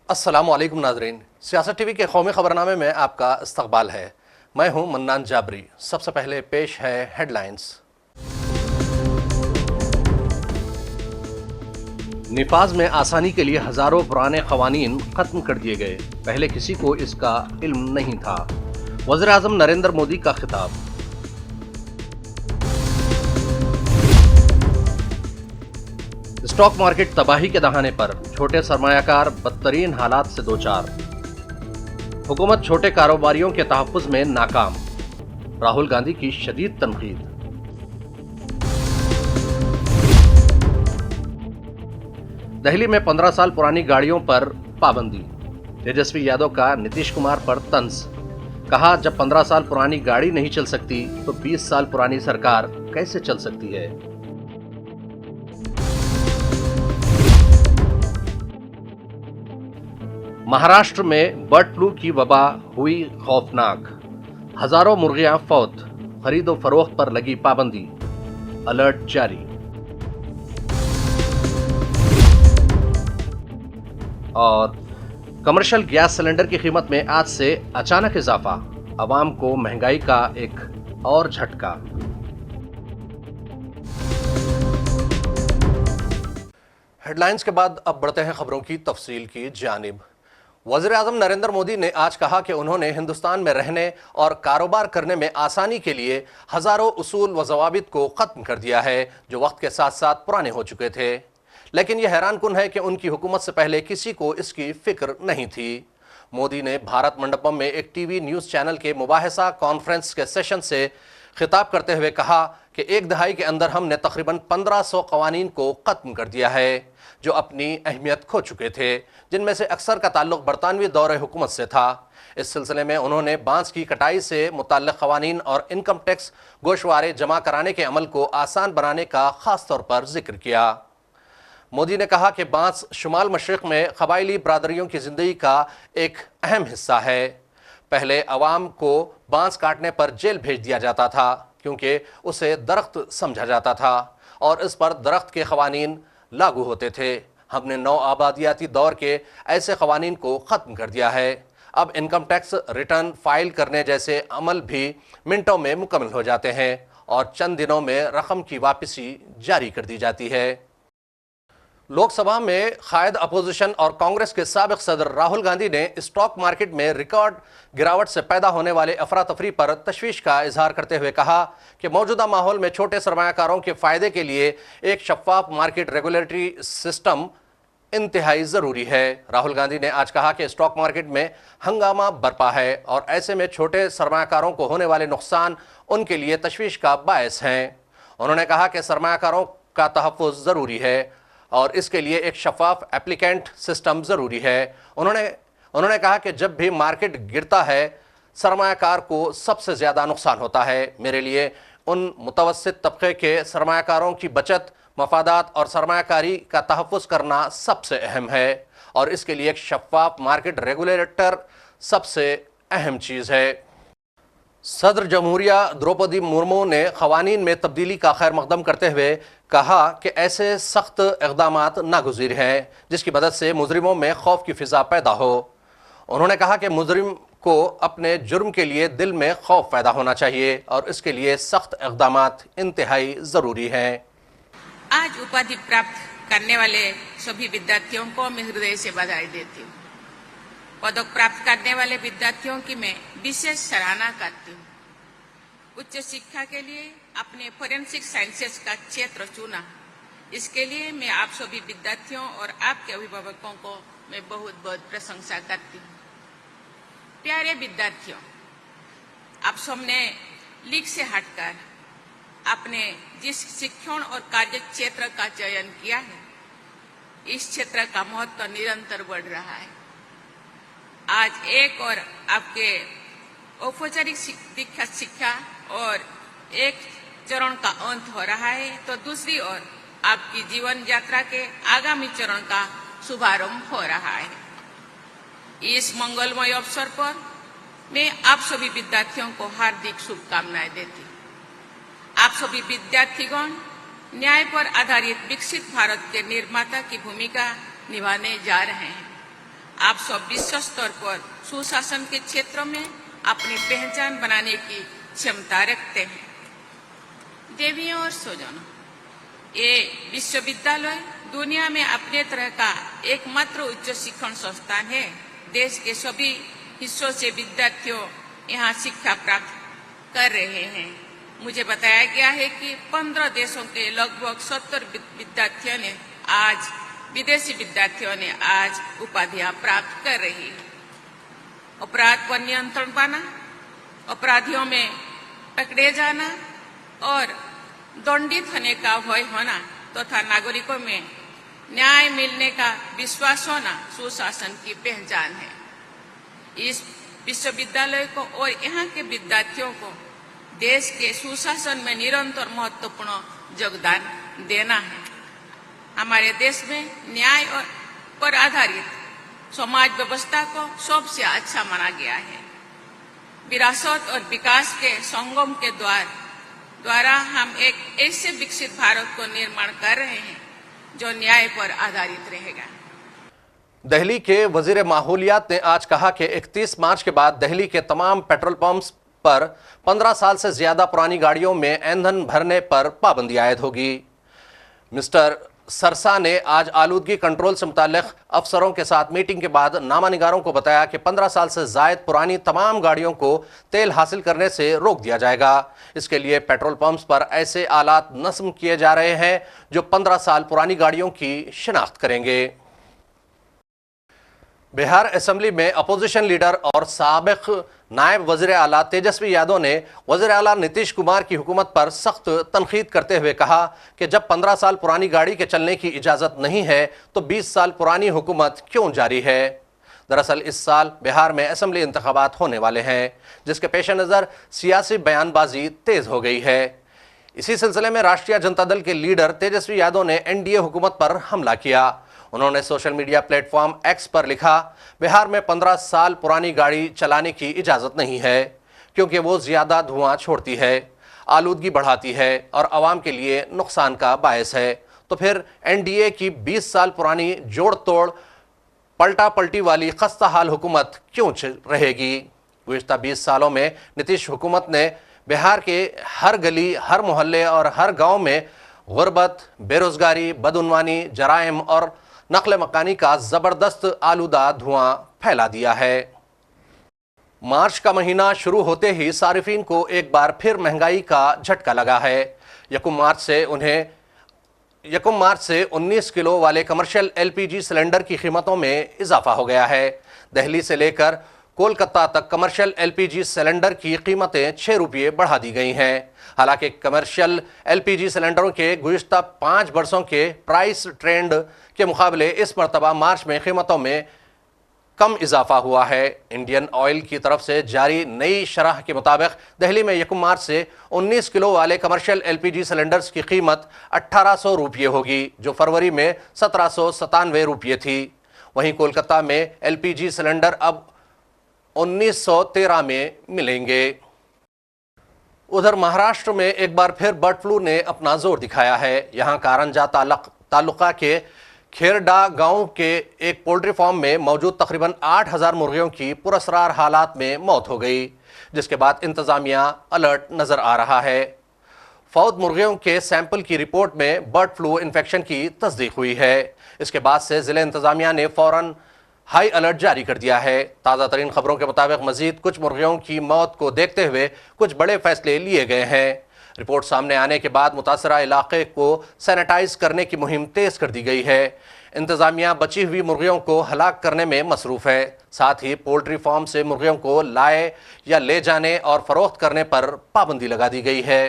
अस्सलामु अलैकुम नाज़रीन, सियासत टीवी के कौमी खबरनामे में आपका इस्तकबाल है। मैं हूं मन्नान जाबरी। सबसे पहले पेश है हेडलाइंस। निफाज में आसानी के लिए हजारों पुराने कवानीन खत्म कर दिए गए, पहले किसी को इसका इल्म नहीं था। वज़ीर आज़म नरेंद्र मोदी का खिताब। स्टॉक मार्केट तबाही के दहाने पर, छोटे सरमायाकार बदतरीन हालात से दो चार। हुकूमत छोटे कारोबारियों के तहफ़्फ़ुज़ में नाकाम, राहुल गांधी की शदीद तनकीद। दिल्ली में 15 साल पुरानी गाड़ियों पर पाबंदी, तेजस्वी यादव का नीतीश कुमार पर तंज। कहा, जब 15 साल पुरानी गाड़ी नहीं चल सकती तो 20 साल पुरानी सरकार कैसे चल सकती है। महाराष्ट्र में बर्ड फ्लू की वबा हुई खौफनाक, हजारों मुर्गियां फौत, खरीदो फरोख्त पर लगी पाबंदी, अलर्ट जारी। और कमर्शियल गैस सिलेंडर की कीमत में आज से अचानक इजाफा, अवाम को महंगाई का एक और झटका। हेडलाइंस के बाद अब बढ़ते हैं खबरों की तफसील की जानिब। वज़ीर आज़म नरेंद्र मोदी ने आज कहा कि उन्होंने हिंदुस्तान में रहने और कारोबार करने में आसानी के लिए हज़ारों उसूल व ज़वाबित को ख़त्म कर दिया है जो वक्त के साथ साथ पुराने हो चुके थे। लेकिन यह हैरानकुन है कि उनकी हुकूमत से पहले किसी को इसकी फ़िक्र नहीं थी। मोदी ने भारत मंडपम में एक टीवी न्यूज़ चैनल के मुबाहिसा कॉन्फ्रेंस के सेशन से खिताब करते हुए कहा कि एक दहाई के अंदर हमने तकरीबन 1500 कवानीन को ख़त्म कर दिया है जो अपनी अहमियत खो चुके थे, जिनमें से अक्सर का ताल्लुक बरतानवी दौरे हुकूमत से था। इस सिलसिले में उन्होंने बांस की कटाई से मुताल्लिक़ क़वानीन और इनकम टैक्स गोशवारे जमा कराने के अमल को आसान बनाने का ख़ास तौर पर जिक्र किया। मोदी ने कहा कि बांस शुमाल मशरिक़ में क़बाइली बरादरियों की ज़िंदगी का एक अहम हिस्सा है। पहले अवाम को बांस काटने पर जेल भेज दिया जाता था क्योंकि उसे दरख्त समझा जाता था और इस पर दरख्त के क़वानीन लागू होते थे। हमने नौ आबादियाती दौर के ऐसे क़वानीन को ख़त्म कर दिया है। अब इनकम टैक्स रिटर्न फाइल करने जैसे अमल भी मिनटों में मुकम्मल हो जाते हैं और चंद दिनों में रकम की वापसी जारी कर दी जाती है। लोकसभा में कायद अपोजिशन और कांग्रेस के साबिक सदर राहुल गांधी ने स्टॉक मार्केट में रिकॉर्ड गिरावट से पैदा होने वाले अफरा तफरी पर तशवीश का इजहार करते हुए कहा कि मौजूदा माहौल में छोटे सरमायाकारों के फ़ायदे के लिए एक शफाफ मार्केट रेगुलेटरी सिस्टम इंतहाई ज़रूरी है। राहुल गांधी ने आज कहा कि स्टॉक मार्केट में हंगामा बरपा है और ऐसे में छोटे सरमायाकारों को होने वाले नुकसान उनके लिए तशवीश का बायस हैं। उन्होंने कहा कि सरमायाकारों का तहफ़्फ़ुज़ ज़रूरी है और इसके लिए एक शफाफ एप्लीकेंट सिस्टम ज़रूरी है। उन्होंने कहा कि जब भी मार्केट गिरता है सरमायाकार को सबसे ज़्यादा नुकसान होता है। मेरे लिए उन मुतवस्सित तबके के सरमायाकारों की बचत, मफादात और सरमायाकारी का तहफ़्फ़ुज़ करना सबसे अहम है और इसके लिए एक शफाफ मार्केट रेगुलेटर सबसे अहम चीज़ है। सदर जमहूरिया द्रौपदी मुर्मू ने क़वानीन में तब्दीली का खैर मकदम करते हुए कहा कि ऐसे सख्त इक़दामात नागुज़ीर हैं जिसकी मदद से मुजरिमों में खौफ की फ़िज़ा पैदा हो। उन्होंने कहा कि मुजरिम को अपने जुर्म के लिए दिल में खौफ पैदा होना चाहिए और इसके लिए सख्त इक़दामात इंतहाई ज़रूरी हैं। आज उपाधि प्राप्त करने वाले सभी विद्यार्थियों को मैं हृदय से बधाई देती हूँ। पदक प्राप्त करने वाले विद्यार्थियों की मैं विशेष सराहना करती हूँ। उच्च शिक्षा के लिए अपने फोरेंसिक साइंसेस का क्षेत्र चुना, इसके लिए मैं आप सभी विद्यार्थियों और आपके अभिभावकों को मैं बहुत बहुत प्रशंसा करती हूँ। प्यारे विद्यार्थियों, आप सबने लीक से हटकर आपने जिस शिक्षण और कार्य क्षेत्र का चयन किया है, इस क्षेत्र का महत्व निरंतर बढ़ रहा है। आज एक और आपके औपचारिक दीक्षांत शिक्षा और एक चरण का अंत हो रहा है, तो दूसरी ओर आपकी जीवन यात्रा के आगामी चरण का शुभारंभ हो रहा है। इस मंगलमय अवसर पर मैं आप सभी विद्यार्थियों को हार्दिक शुभकामनाएं देती हूँ। आप सभी विद्यार्थीगण न्याय पर आधारित विकसित भारत के निर्माता की भूमिका निभाने जा रहे हैं। आप सब विश्व स्तर पर सुशासन के क्षेत्र में अपनी पहचान बनाने की क्षमता रखते हैं। देवियों और स्वजनों, ये विश्वविद्यालय दुनिया में अपने तरह का एकमात्र उच्च शिक्षण संस्थान है। देश के सभी हिस्सों से विद्यार्थियों यहाँ शिक्षा प्राप्त कर रहे हैं। मुझे बताया गया है कि 15 देशों के लगभग 70 विदेशी विद्यार्थियों ने आज उपाधियां प्राप्त कर रही है। अपराध पर नियंत्रण पाना, अपराधियों में पकड़े जाना और दंडित होने का भय होना तथा नागरिकों में न्याय मिलने का विश्वास होना सुशासन की पहचान है। इस विश्वविद्यालय को और यहाँ के विद्यार्थियों को देश के सुशासन में निरंतर महत्वपूर्ण योगदान देना है। हमारे देश में न्याय पर आधारित समाज व्यवस्था को सबसे अच्छा माना गया है। विरासत और विकास के संगम के द्वारा हम एक ऐसे विकसित भारत को निर्माण कर रहे हैं जो न्याय पर आधारित रहेगा। दिल्ली के वजीर माहौलियात ने आज कहा कि 31 मार्च के बाद दिल्ली के तमाम पेट्रोल पंप्स पर 15 साल से ज्यादा पुरानी गाड़ियों में ईंधन भरने पर पाबंदी आयद होगी। मिस्टर सरसा ने आज आलूदगी कंट्रोल से मुताल्लिक अफसरों के साथ मीटिंग के बाद नामानिगारों को बताया कि 15 साल से जायद पुरानी तमाम गाड़ियों को तेल हासिल करने से रोक दिया जाएगा। इसके लिए पेट्रोल पंप्स पर ऐसे आलात नस्ब किए जा रहे हैं जो 15 साल पुरानी गाड़ियों की शिनाख्त करेंगे। बिहार असेंबली में अपोजिशन लीडर और साबिक नायब वज़ीर आला तेजस्वी यादव ने वज़ीर आला नीतीश कुमार की हुकूमत पर सख्त तनकीद करते हुए कहा कि जब 15 साल पुरानी गाड़ी के चलने की इजाज़त नहीं है तो 20 साल पुरानी हुकूमत क्यों जारी है। दरअसल इस साल बिहार में असेंबली इंतखाबात होने वाले हैं, जिसके पेश नज़र सियासी बयानबाजी तेज़ हो गई है। इसी सिलसिले में राष्ट्रीय जनता दल के लीडर तेजस्वी यादव ने एनडीए हुकूमत पर हमला किया। उन्होंने सोशल मीडिया प्लेटफॉर्म एक्स पर लिखा, बिहार में 15 साल पुरानी गाड़ी चलाने की इजाज़त नहीं है क्योंकि वो ज़्यादा धुआं छोड़ती है, आलूदगी बढ़ाती है और आवाम के लिए नुकसान का बायस है। तो फिर एनडीए की 20 साल पुरानी जोड़ तोड़ पलटा पलटी वाली खस्ता हाल हुकूमत क्यों रहेगी। गुज़िश्ता 20 सालों में नीतीश हुकूमत ने बिहार के हर गली, हर मोहल्ले और हर गाँव में गुर्बत, बेरोज़गारी, बदउनवानी, जराइम और नकल मकानी का ज़बरदस्त आलूदा धुआं फैला दिया है। मार्च का महीना शुरू होते ही सारिफीन को एक बार फिर महंगाई का झटका लगा है। यकम मार्च से 19 किलो वाले कमर्शियल एलपीजी सिलेंडर की कीमतों में इजाफा हो गया है। दिल्ली से लेकर कोलकाता तक कमर्शियल एलपीजी सिलेंडर की कीमतें 6 रुपये बढ़ा दी गई हैं। हालांकि कमर्शियल एलपीजी सिलेंडरों के गुज़िश्ता 5 वर्षों के प्राइस ट्रेंड के मुकाबले इस मरतबा मार्च में कीमतों में कम इजाफा हुआ है। इंडियन ऑयल की तरफ से जारी नई शरह के मुताबिक दिल्ली में यकम मार्च से 19 किलो वाले कमर्शियल एलपीजी सिलेंडर्स की कीमत 1800 रुपये होगी, जो फरवरी में 1797 रुपये थी। वहीं कोलकाता में एलपीजी सिलेंडर अब 1913 में मिलेंगे। उधर महाराष्ट्र में एक बार फिर बर्ड फ्लू ने अपना जोर दिखाया है। यहां कारंजा तालुका के खेरडा गांव के एक पोल्ट्री फार्म में मौजूद तकरीबन 8000 मुर्गियों की पुरअसरार हालात में मौत हो गई, जिसके बाद इंतजामिया अलर्ट नजर आ रहा है। फौत मुर्गियों के सैंपल की रिपोर्ट में बर्ड फ्लू इन्फेक्शन की तस्दीक हुई है। इसके बाद से जिले इंतजामिया ने फौरन हाई अलर्ट जारी कर दिया है। ताज़ा तरीन खबरों के मुताबिक मजीद कुछ मुर्गियों की मौत को देखते हुए कुछ बड़े फैसले लिए गए हैं। रिपोर्ट सामने आने के बाद मुतासरा इलाके को सैनिटाइज करने की मुहिम तेज कर दी गई है। इंतजामिया बची हुई मुर्गियों को हलाक करने में मसरूफ़ है। साथ ही पोल्ट्री फार्म से मुर्गियों को लाए या ले जाने और फरोख्त करने पर पाबंदी लगा दी गई है।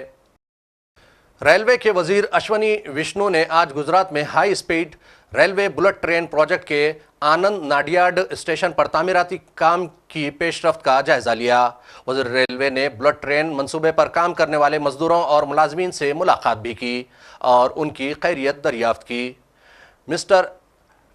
रेलवे के वजीर अश्वनी विष्णु ने आज गुजरात में high speed railway bullet train project के आनंद नाडियाड स्टेशन पर तामीराती काम की पेशरफ्त का जायजा लिया। वज़ीर रेलवे ने बुलेट ट्रेन मंसूबे पर काम करने वाले मजदूरों और मुलाजमीन से मुलाकात भी की और उनकी खैरियत दरियाफ्त की। मिस्टर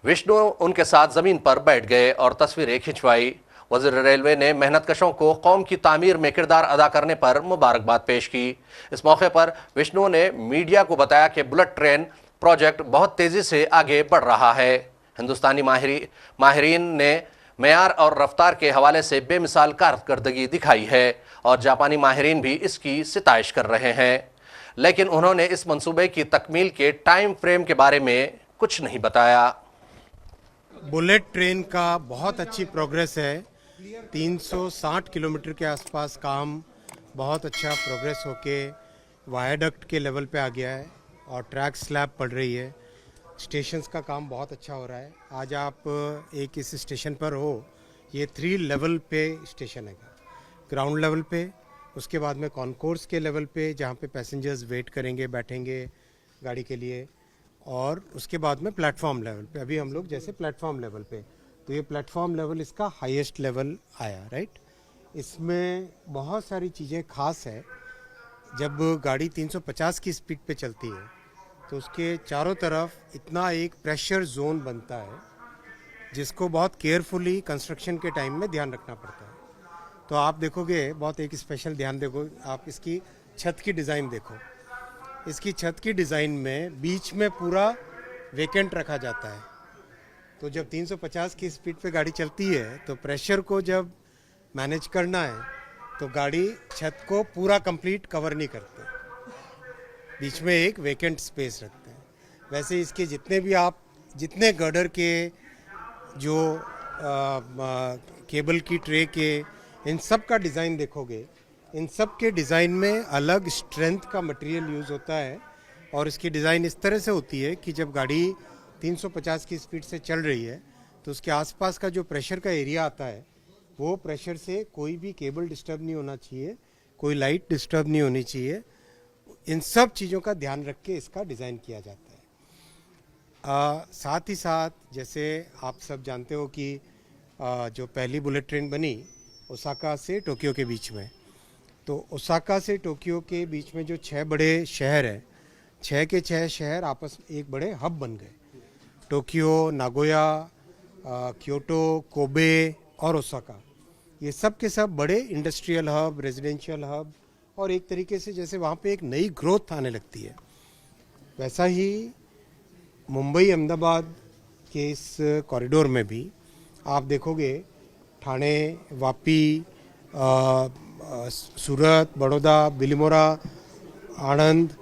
विष्णु उनके साथ ज़मीन पर बैठ गए और तस्वीरें खिंचवाई। वज़ीर रेलवे ने मेहनतकशों को कौम की तामीर में किरदार अदा करने पर मुबारकबाद पेश की। इस मौके पर विष्णु ने मीडिया को बताया कि बुलेट ट्रेन प्रोजेक्ट बहुत तेज़ी से आगे बढ़ रहा है। हिंदुस्तानी माहिरीन ने मेयार और रफ्तार के हवाले से बेमिसाल कारकर्दगी दिखाई है और जापानी माहिरीन भी इसकी सिताइश कर रहे हैं। लेकिन उन्होंने इस मंसूबे की तकमील के टाइम फ्रेम के बारे में कुछ नहीं बताया। बुलेट ट्रेन का बहुत अच्छी प्रोग्रेस है। 360 किलोमीटर के आसपास काम बहुत अच्छा प्रोग्रेस होके वायाडक्ट के लेवल पे आ गया है और ट्रैक स्लैब पड़ रही है। स्टेशंस का काम बहुत अच्छा हो रहा है। आज आप एक इस स्टेशन पर हो, ये 3 लेवल पे स्टेशन है, ग्राउंड लेवल पे, उसके बाद में कॉन्कोर्स के लेवल पे जहाँ पे पैसेंजर्स वेट करेंगे, बैठेंगे गाड़ी के लिए, और उसके बाद में प्लेटफॉर्म लेवल पे। अभी हम लोग जैसे प्लेटफॉर्म लेवल पे, तो ये प्लेटफॉर्म लेवल इसका हाईएस्ट लेवल आया, राइट। इसमें बहुत सारी चीज़ें खास है। जब गाड़ी 350 की स्पीड पे चलती है तो उसके चारों तरफ इतना एक प्रेशर जोन बनता है जिसको बहुत केयरफुली कंस्ट्रक्शन के टाइम में ध्यान रखना पड़ता है। तो आप देखोगे बहुत एक स्पेशल ध्यान देखो, आप इसकी छत की डिज़ाइन देखो। इसकी छत की डिज़ाइन में बीच में पूरा वेकेंट रखा जाता है। तो जब 350 की स्पीड पे गाड़ी चलती है तो प्रेशर को जब मैनेज करना है तो गाड़ी छत को पूरा कंप्लीट कवर नहीं करते, बीच में एक वेकेंट स्पेस रखते हैं। वैसे इसके जितने भी आप जितने गर्डर के जो केबल की ट्रे के इन सब का डिज़ाइन देखोगे, इन सब के डिज़ाइन में अलग स्ट्रेंथ का मटेरियल यूज़ होता है और इसकी डिज़ाइन इस तरह से होती है कि जब गाड़ी 350 की स्पीड से चल रही है तो उसके आसपास का जो प्रेशर का एरिया आता है वो प्रेशर से कोई भी केबल डिस्टर्ब नहीं होना चाहिए, कोई लाइट डिस्टर्ब नहीं होनी चाहिए। इन सब चीज़ों का ध्यान रख के इसका डिज़ाइन किया जाता है। साथ ही साथ जैसे आप सब जानते हो कि जो पहली बुलेट ट्रेन बनी ओसाका से टोक्यो के बीच में, तो ओसाका से टोक्यो के बीच में जो 6 बड़े शहर हैं, 6 के 6 शहर आपस में एक बड़े हब बन गए। टोक्यो, नागोया, क्योटो, कोबे और ओसाका, ये सब के सब बड़े इंडस्ट्रियल हब, रेजिडेंशियल हब, और एक तरीके से जैसे वहाँ पे एक नई ग्रोथ आने लगती है। वैसा ही मुंबई अहमदाबाद के इस कॉरिडोर में भी आप देखोगे ठाणे, वापी, सूरत, बड़ौदा, बिलिमोरा, आनंद,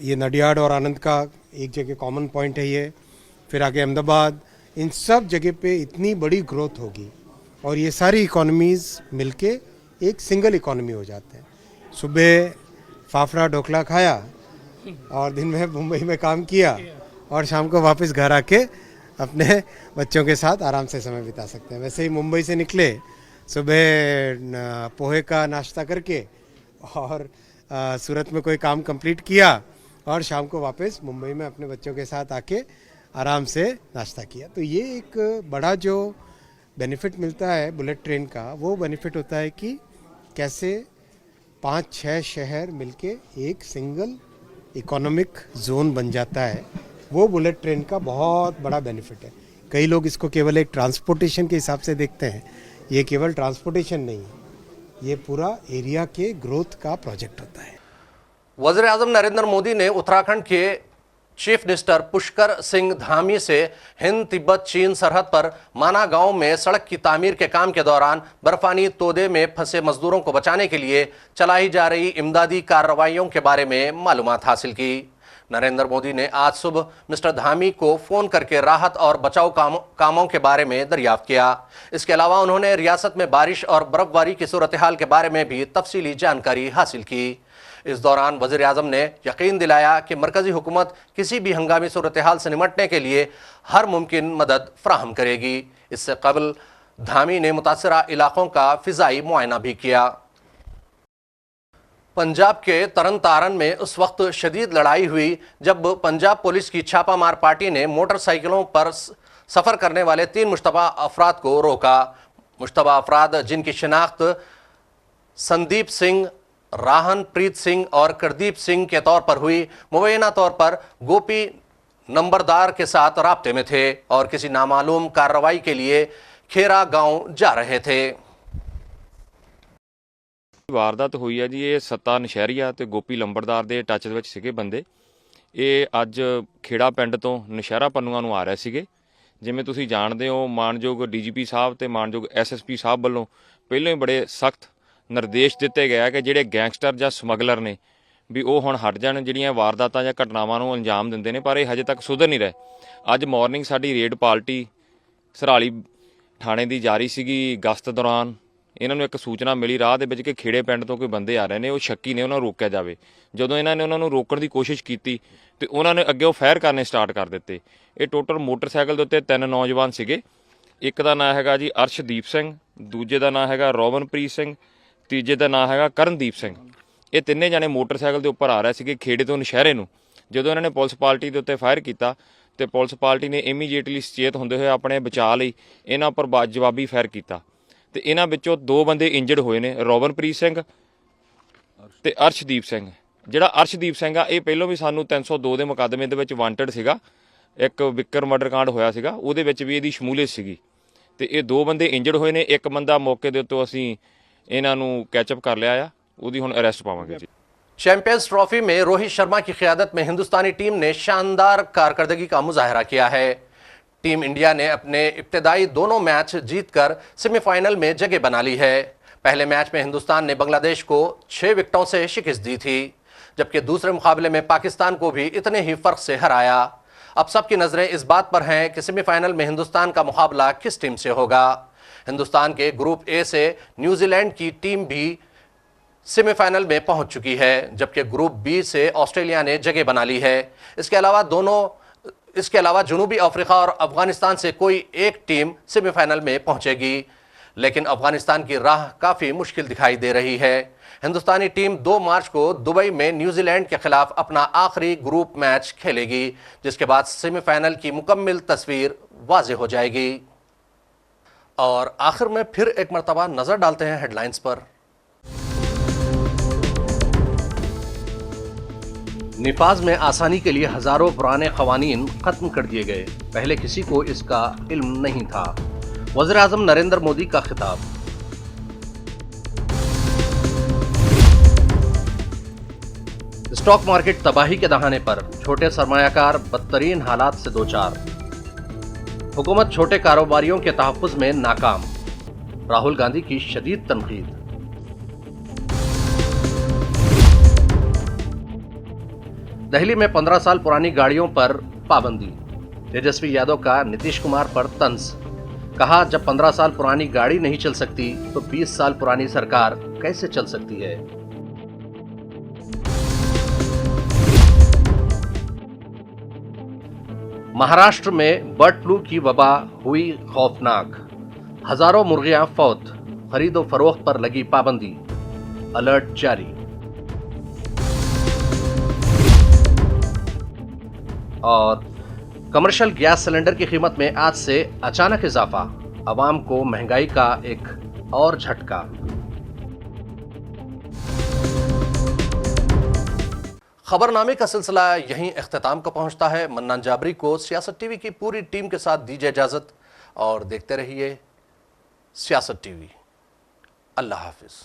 ये नडियाड और आनंद का एक जगह कॉमन पॉइंट है ये, फिर आगे अहमदाबाद, इन सब जगह पे इतनी बड़ी ग्रोथ होगी और ये सारी इकोनॉमीज़ मिलके एक सिंगल इकोनॉमी हो जाते हैं। सुबह फाफड़ा ढोकला खाया और दिन में मुंबई में काम किया और शाम को वापस घर आके अपने बच्चों के साथ आराम से समय बिता सकते हैं। वैसे ही मुंबई से निकले, सुबह पोहे का नाश्ता करके और सूरत में कोई काम कंप्लीट किया और शाम को वापस मुंबई में अपने बच्चों के साथ आके आराम से नाश्ता किया। तो ये एक बड़ा जो बेनिफिट मिलता है बुलेट ट्रेन का, वो बेनिफिट होता है कि कैसे 5-6 शहर मिलके एक सिंगल इकोनॉमिक जोन बन जाता है। वो बुलेट ट्रेन का बहुत बड़ा बेनिफिट है। कई लोग इसको केवल एक ट्रांसपोर्टेशन के हिसाब से देखते हैं, ये केवल ट्रांसपोर्टेशन नहीं है, ये पूरा एरिया के ग्रोथ का प्रोजेक्ट होता है। वज़ीर आज़म नरेंद्र मोदी ने उत्तराखंड के चीफ मिनिस्टर पुष्कर सिंह धामी से हिंद तिब्बत चीन सरहद पर माना गांव में सड़क की तामीर के काम के दौरान बर्फानी तोदे में फंसे मजदूरों को बचाने के लिए चलाई जा रही इमदादी कार्रवाइयों के बारे में मालूमात हासिल की। नरेंद्र मोदी ने आज सुबह मिस्टर धामी को फोन करके राहत और बचाव कामों के बारे में दरियाफ्त किया। इसके अलावा उन्होंने रियासत में बारिश और बर्फबारी की सूरत हाल के बारे में भी तफसीली जानकारी हासिल की। इस दौरान वज़ीर आज़म ने यकीन दिलाया कि मरकजी हुकूमत किसी भी हंगामी सूरत हाल से निपटने के लिए हर मुमकिन मदद फ्राहम करेगी। इससे कबल धामी ने मुतासरा इलाकों का फिजाई मुआयना भी किया। पंजाब के तरन तारन में उस वक्त शदीद लड़ाई हुई जब पंजाब पुलिस की छापामार पार्टी ने मोटरसाइकिलों पर सफ़र करने वाले 3 मुश्तबा अफराद को रोका। मुश्तबा अफराद जिनकी शिनाख्त संदीप सिंह, राहन प्रीत सिंह और करदीप सिंह के तौर पर हुई, मुबैना तौर पर गोपी नंबरदार के साथ राब्ते में थे और किसी नामालूम कार्रवाई के लिए खेरा गांव जा रहे थे। वारदात हुई है जी, ये सत्ता नशहरीਆ ਤੇ ਗੋਪੀ ਲੰਬੜਦਾਰ ਦੇ ਟੱਚ ਦੇ ਵਿੱਚ ਸੀਗੇ ਬੰਦੇ। ਇਹ ਅੱਜ ਖੇੜਾ ਪਿੰਡ ਤੋਂ ਨਸ਼ਹਿਰਾ ਪੰਨੂਆਂ ਨੂੰ ਆ ਰਹੇ ਸੀਗੇ, ਜਿਵੇਂ ਤੁਸੀਂ ਜਾਣਦੇ ਹੋ ਮਾਨਯੋਗ ਡੀਜੀਪੀ ਸਾਹਿਬ ਤੇ ਮਾਨਯੋਗ ਐਸਐਸਪੀ ਸਾਹਿਬ ਵੱਲੋਂ ਪਹਿਲਾਂ ਹੀ ਬੜੇ ਸਖਤ ਨਿਰਦੇਸ਼ ਦਿੱਤੇ ਗਏ ਕਿ ਜਿਹੜੇ ਗੈਂਗਸਟਰ ਜਾਂ ਸਮਗਲਰ ਨੇ ਵੀ ਉਹ ਹੁਣ ਹਟ ਜਾਣ, ਜਿਹੜੀਆਂ ਵਾਰਦਾਤਾਂ ਜਾਂ ਘਟਨਾਵਾਂ ਨੂੰ ਅੰਜਾਮ ਦਿੰਦੇ ਨੇ, ਪਰ ਇਹ ਹਜੇ ਤੱਕ ਸੁਧਰ ਨਹੀਂ ਰਹੇ। ਅੱਜ ਮਾਰਨਿੰਗ ਸਾਡੀ ਰੇਡ ਪਾਰਟੀ ਸਰਾਲੀ ਥਾਣੇ ਦੀ ਜਾਰੀ ਸੀਗੀ। ਗਸ਼ਤ ਦੌਰਾਨ ਇਹਨਾਂ ਨੂੰ ਇੱਕ ਸੂਚਨਾ ਮਿਲੀ ਰਾਹ ਦੇ ਵਿੱਚ ਕਿ ਖੇੜੇ ਪਿੰਡ ਤੋਂ ਕੋਈ ਬੰਦੇ ਆ ਰਹੇ ਨੇ, ਉਹ ਸ਼ੱਕੀ ਨੇ, ਉਹਨਾਂ ਨੂੰ ਰੋਕਿਆ ਜਾਵੇ। ਜਦੋਂ ਇਹਨਾਂ ਨੇ ਉਹਨਾਂ ਨੂੰ ਰੋਕਣ ਦੀ ਕੋਸ਼ਿਸ਼ ਕੀਤੀ ਤੇ ਉਹਨਾਂ ਨੇ ਅੱਗੇ ਉਹ ਫਾਇਰ ਕਰਨੇ ਸਟਾਰਟ ਕਰ ਦਿੱਤੇ। ਇਹ ਟੋਟਲ ਮੋਟਰਸਾਈਕਲ ਦੇ ਉੱਤੇ 3 ਨੌਜਵਾਨ ਸੀਗੇ। ਇੱਕ ਦਾ ਨਾਂ ਹੈਗਾ ਜੀ ਅਰਸ਼ਦੀਪ ਸਿੰਘ, ਦੂਜੇ ਦਾ ਨਾਂ ਹੈਗਾ ਰੋਵਨਪ੍ਰੀਤ ਸਿੰਘ, ਤੀਜੇ ਦਾ ਨਾਂ ਹੈਗਾ ਕਰਨਦੀਪ ਸਿੰਘ। ਇਹ ਤਿੰਨੇ ਜਾਣੇ ਮੋਟਰਸਾਈਕਲ ਦੇ ਉੱਪਰ ਆ ਰਹੇ ਸੀਗੇ ਖੇੜੇ ਤੋਂ ਨਸ਼ਹਿਰੇ ਨੂੰ। ਜਦੋਂ ਇਹਨਾਂ ਨੇ ਪੁਲਿਸ ਪਾਰਟੀ ਦੇ ਉੱਤੇ ਫਾਇਰ ਕੀਤਾ ਤੇ ਪੁਲਿਸ ਪਾਰਟੀ ਨੇ ਇਮੀਡੀਏਟਲੀ ਸੁਚੇਤ ਹੁੰਦੇ ਹੋਏ ਆਪਣੇ ਬਚਾਅ ਲਈ ਇਹਨਾਂ ਉੱਪਰ ਜਵਾਬੀ ਫਾਇਰ ਕੀਤਾ ਤੇ ਇਹਨਾਂ ਵਿੱਚੋਂ 2 ਬੰਦੇ ਇੰਜਰਡ ਹੋਏ ਨੇ, ਰੋਵਨਪ੍ਰੀਤ ਸਿੰਘ ਤੇ ਅਰਸ਼ਦੀਪ ਸਿੰਘ। ਜਿਹੜਾ ਅਰਸ਼ਦੀਪ ਸਿੰਘ ਆ ਇਹ ਪਹਿਲਾਂ ਵੀ ਸਾਨੂੰ 302 ਦੇ ਮੁਕੱਦਮੇ ਦੇ ਵਿੱਚ ਵਾਂਟਡ ਸੀਗਾ। ਇੱਕ ਵਿਕਰ ਮਰਡਰ ਕਾਂਡ ਹੋਇਆ ਸੀਗਾ, ਉਹਦੇ ਵਿੱਚ ਵੀ ਇਹਦੀ ਸ਼ਮੂਲੀਅਤ ਸੀਗੀ ਤੇ ਇਹ 2 ਬੰਦੇ ਇੰਜਰਡ ਹੋਏ ਨੇ। ਇੱਕ ਬੰਦਾ ਮੌਕੇ ਦੇ ਉੱਤੇ ਅਸੀਂ ਇਹਨਾਂ ਨੂੰ ਕੈਚਅਪ ਕਰ ਲਿਆ ਆ, ਉਹਦੀ ਹੁਣ ਅਰੈਸਟ ਪਾਵਾਂਗੇ ਜੀ। चैंपियंस ट्रॉफी में रोहित शर्मा की क़ियादत में हिंदुस्तानी टीम ने शानदार कारकर्दगी का मुजाहरा किया है। टीम इंडिया ने अपने इब्तदाई दोनों मैच जीतकर सेमीफाइनल में जगह बना ली है। पहले मैच में हिंदुस्तान ने बांग्लादेश को 6 विकेटों से शिकस्त दी थी, जबकि दूसरे मुकाबले में पाकिस्तान को भी इतने ही फर्क से हराया। अब सबकी नजरें इस बात पर हैं कि सेमीफाइनल में हिंदुस्तान का मुकाबला किस टीम से होगा। हिंदुस्तान के ग्रुप ए से न्यूजीलैंड की टीम भी सेमीफाइनल में पहुंच चुकी है, जबकि ग्रुप बी से ऑस्ट्रेलिया ने जगह बना ली है। इसके अलावा जनूबी अफ्रीका और अफगानिस्तान से कोई एक टीम सेमीफाइनल में पहुंचेगी, लेकिन अफगानिस्तान की राह काफ़ी मुश्किल दिखाई दे रही है। हिंदुस्तानी टीम 2 मार्च को दुबई में न्यूजीलैंड के खिलाफ अपना आखिरी ग्रुप मैच खेलेगी, जिसके बाद सेमीफाइनल की मुकम्मल तस्वीर वाज़ेह हो जाएगी। और आखिर में फिर एक मरतबा नज़र डालते हैं हेडलाइंस पर। निफाज में आसानी के लिए हजारों पुराने कवानीन खत्म कर दिए गए, पहले किसी को इसका इल्म नहीं था। वज़ीर आज़म नरेंद्र मोदी का खिताब। स्टॉक मार्केट तबाही के दहाने पर, छोटे सरमायाकार बदतरीन हालात से दो चार। हुकूमत छोटे कारोबारियों के तहफ़्फ़ुज़ में नाकाम, राहुल गांधी की शदीद तनकीद। दिल्ली में 15 साल पुरानी गाड़ियों पर पाबंदी, तेजस्वी यादव का नीतीश कुमार पर तंज। कहा जब 15 साल पुरानी गाड़ी नहीं चल सकती तो 20 साल पुरानी सरकार कैसे चल सकती है। महाराष्ट्र में बर्ड फ्लू की वबा हुई खौफनाक, हजारों मुर्गियां फौत, खरीदो फरोख्त पर लगी पाबंदी, अलर्ट जारी। और कमर्शियल गैस सिलेंडर की कीमत में आज से अचानक इजाफा, आवाम को महंगाई का एक और झटका। खबरनामे का सिलसिला यहीं इख्तिताम को पहुंचता है। मन्नान जाबरी को सियासत टीवी की पूरी टीम के साथ दीजिए इजाजत और देखते रहिए सियासत टीवी। अल्लाह हाफिज।